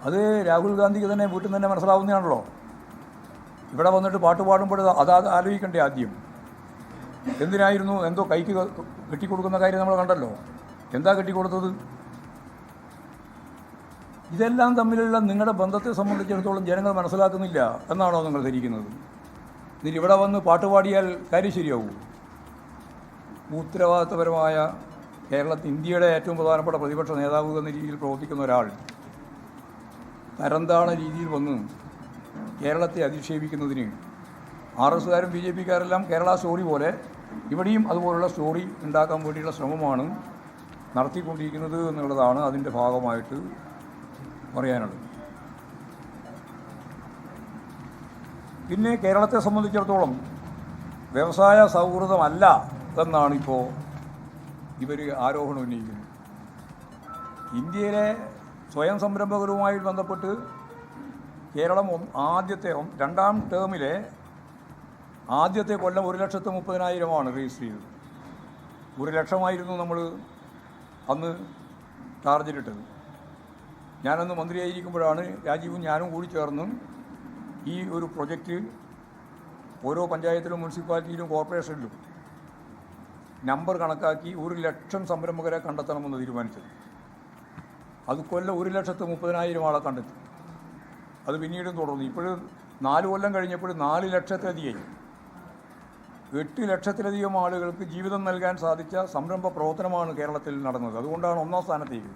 അത് രാഹുൽ ഗാന്ധിക്ക് തന്നെ വീട്ടിൽ നിന്ന് തന്നെ മനസ്സിലാവുന്നതാണല്ലോ. ഇവിടെ വന്നിട്ട് പാട്ട് പാടുമ്പോൾ ആലോചിക്കണ്ടേ ആദ്യം എന്തിനായിരുന്നു എന്തോ കൈക്ക് കെട്ടിക്കൊടുക്കുന്ന കാര്യം നമ്മൾ കണ്ടല്ലോ. എന്താ കെട്ടിക്കൊടുത്തത്? ഇതെല്ലാം തമ്മിലുള്ള നിങ്ങളുടെ ബന്ധത്തെ സംബന്ധിച്ചിടത്തോളം ജനങ്ങൾ മനസ്സിലാക്കുന്നില്ല എന്നാണോ നിങ്ങൾ ധരിക്കുന്നത്? ഇതിൽ ഇവിടെ വന്ന് പാട്ടുപാടിയാൽ കാര്യം ശരിയാവൂ? ഉത്തരവാദിത്തപരമായ ഇന്ത്യയുടെ ഏറ്റവും പ്രധാനപ്പെട്ട പ്രതിപക്ഷ നേതാവ് എന്ന രീതിയിൽ പ്രവർത്തിക്കുന്ന ഒരാൾ തരംതാണ രീതിയിൽ വന്ന് കേരളത്തെ അധിക്ഷേപിക്കുന്നതിന് RSകാരും BJPക്കാരെല്ലാം കേരള സ്റ്റോറി പോലെ ഇവിടെയും അതുപോലുള്ള സ്റ്റോറി ഉണ്ടാക്കാൻ വേണ്ടിയുള്ള ശ്രമമാണ് നടത്തിക്കൊണ്ടിരിക്കുന്നത് എന്നുള്ളതാണ് അതിൻ്റെ ഭാഗമായിട്ട് പറയാനുള്ളത്. പിന്നെ കേരളത്തെ സംബന്ധിച്ചിടത്തോളം വ്യവസായ സൗഹൃദമല്ല എന്നാണ് ഇപ്പോൾ ഇവർ ആരോപണം ഉന്നയിക്കുന്നത്. ഇന്ത്യയിലെ സ്വയം സംരംഭകരുമായി ബന്ധപ്പെട്ട് കേരളം രണ്ടാം ടേമിലെ ആദ്യത്തെ കൊല്ലം 1,30,000 രജിസ്റ്റർ ചെയ്തത്. 1,00,000 നമ്മൾ അന്ന് ടാർഗറ്റിട്ടത്. ഞാനന്ന് മന്ത്രിയായിരിക്കുമ്പോഴാണ് രാജീവും ഞാനും കൂടി ചേർന്ന് ഈ ഒരു പ്രൊജക്റ്റ് ഓരോ പഞ്ചായത്തിലും മുനിസിപ്പാലിറ്റിയിലും കോർപ്പറേഷനിലും നമ്പർ കണക്കാക്കി 1,00,000 സംരംഭകരെ കണ്ടെത്തണമെന്ന് തീരുമാനിച്ചത്. അത് കൊല്ലം 1,30,000 കണ്ടെത്തി. അത് പിന്നീടും തുടർന്നു. ഇപ്പോഴും 4 കൊല്ലം കഴിഞ്ഞപ്പോൾ 4 ലക്ഷത്തിലധികമായി. 8 ലക്ഷത്തിലധികം ആളുകൾക്ക് ജീവിതം നൽകാൻ സാധിച്ച സംരംഭ പ്രവർത്തനമാണ് കേരളത്തിൽ നടന്നത്. അതുകൊണ്ടാണ് 1ാം സ്ഥാനത്തേക്ക്.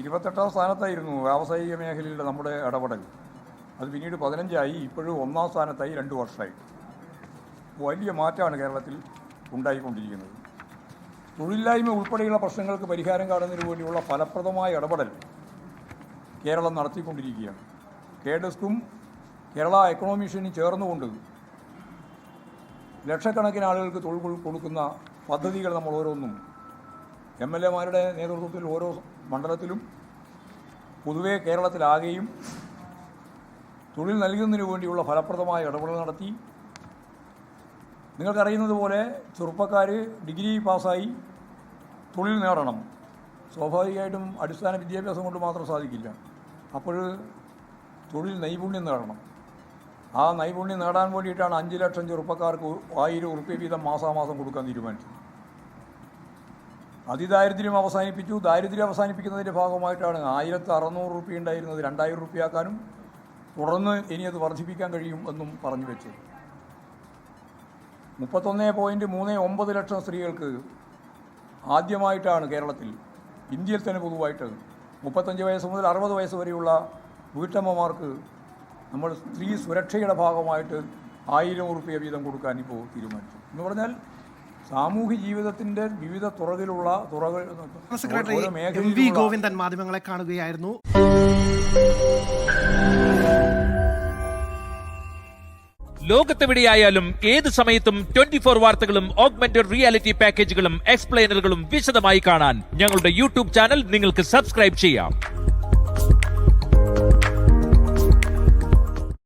28ാം സ്ഥാനത്തായിരുന്നു വ്യാവസായിക മേഖലയിലെ നമ്മുടെ ഇടപെടൽ. അത് പിന്നീട് 15ആയി. ഇപ്പോഴും 1ാം സ്ഥാനത്തായി 2 വർഷമായി. വലിയ മാറ്റമാണ് കേരളത്തിൽ ഉണ്ടായിക്കൊണ്ടിരിക്കുന്നത്. തൊഴിലില്ലായ്മ ഉൾപ്പെടെയുള്ള പ്രശ്നങ്ങൾക്ക് പരിഹാരം കാണുന്നതിന് വേണ്ടിയുള്ള ഫലപ്രദമായ ഇടപെടൽ കേരളം നടത്തിക്കൊണ്ടിരിക്കുകയാണ്. KDESCും കേരള എക്കണോമിക് മിഷനും ചേർന്നുകൊണ്ട് ലക്ഷക്കണക്കിന് ആളുകൾക്ക് തൊഴിൽ കൊടുക്കുന്ന പദ്ധതികൾ നമ്മൾ ഓരോന്നും MLAമാരുടെ നേതൃത്വത്തിൽ ഓരോ മണ്ഡലത്തിലും പൊതുവേ കേരളത്തിലാകെയും തൊഴിൽ നൽകുന്നതിന് വേണ്ടിയുള്ള ഫലപ്രദമായ ഇടപെടൽ നടത്തി. നിങ്ങൾക്കറിയുന്നത് പോലെ ചെറുപ്പക്കാർ ഡിഗ്രി പാസ്സായി തൊഴിൽ നേടണം. സ്വാഭാവികമായിട്ടും അടിസ്ഥാന വിദ്യാഭ്യാസം കൊണ്ട് മാത്രം സാധിക്കില്ല. അപ്പോൾ തൊഴിൽ നൈപുണ്യം നേടണം. ആ നൈപുണ്യം നേടാൻ വേണ്ടിയിട്ടാണ് 5 ലക്ഷം ചെറുപ്പക്കാർക്ക് 1000 ഉറുപ്പിക വീതം മാസാമാസം കൊടുക്കാൻ തീരുമാനിച്ചത്. അതിദാരിദ്ര്യം അവസാനിപ്പിച്ചു. ദാരിദ്ര്യം അവസാനിപ്പിക്കുന്നതിൻ്റെ ഭാഗമായിട്ടാണ് 1600 ഉറുപ്പിക ഉണ്ടായിരുന്നത് 2000 ഉറുപ്പികയാക്കാനും തുടർന്ന് ഇനി അത് വർദ്ധിപ്പിക്കാൻ കഴിയും എന്നും പറഞ്ഞു വെച്ചത്. 31.39 ലക്ഷം സ്ത്രീകൾക്ക് ആദ്യമായിട്ടാണ് കേരളത്തിൽ, ഇന്ത്യയിൽ തന്നെ പൊതുവായിട്ട് 35 വയസ്സ് മുതൽ 60 വയസ്സ് വരെയുള്ള വീട്ടമ്മമാർക്ക് നമ്മൾ സ്ത്രീ സുരക്ഷയുടെ ഭാഗമായിട്ട് 1000 ഉറുപ്പിക വീതം കൊടുക്കാൻ ഇപ്പോൾ തീരുമാനിച്ചു. എന്ന് പറഞ്ഞാൽ സാമൂഹ്യ ജീവിതത്തിൻ്റെ വിവിധ തുറകളിലുള്ള MV ഗോവിന്ദൻ മാധ്യമങ്ങളെ കാണുകയായിരുന്നു. ലോകത്തെവിടെയായാലും ഏത് സമയത്തും 24 വാർത്തകളും ഓഗ്മെന്റഡ് റിയാലിറ്റി പാക്കേജുകളും എക്സ്പ്ലെയിനറുകളും വിശദമായി കാണാൻ ഞങ്ങളുടെ YouTube ചാനൽ നിങ്ങൾക്ക് സബ്സ്ക്രൈബ് ചെയ്യാം.